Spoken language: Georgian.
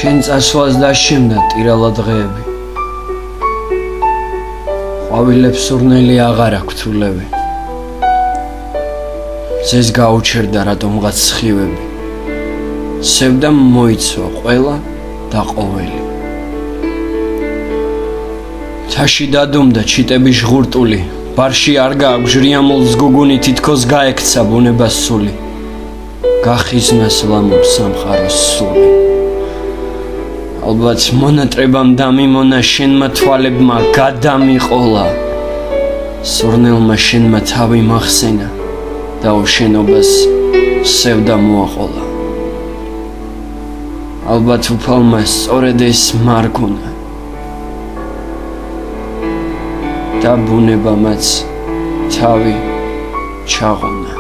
შენ წასვლას დაშენდა ტირალა დღეები ყვავილებს სურნელი აღარ აქვთ თულები ზეს გაუჩერდა რატომღაც სხივები სევდა მოიცვა ყველა და ყოველი თაში დადუმდა ჩიტების ჟღურტული ბარში არ გააგჟრიამულს გუგუნი თითქოს გაექცა ბუნებას სული გახიზნას ლამურ სამყაროს სული ალბათ მონატრებამ დამიმონა შენმა თვალებმა გადამიყოლა სურნელმა შენმა თავი მახსენა და უშენობას სევდა მოაყოლა ალბათ უფალმა სწორედ ეს მარგუნა და ბუნებამაც თავი ჩაღონა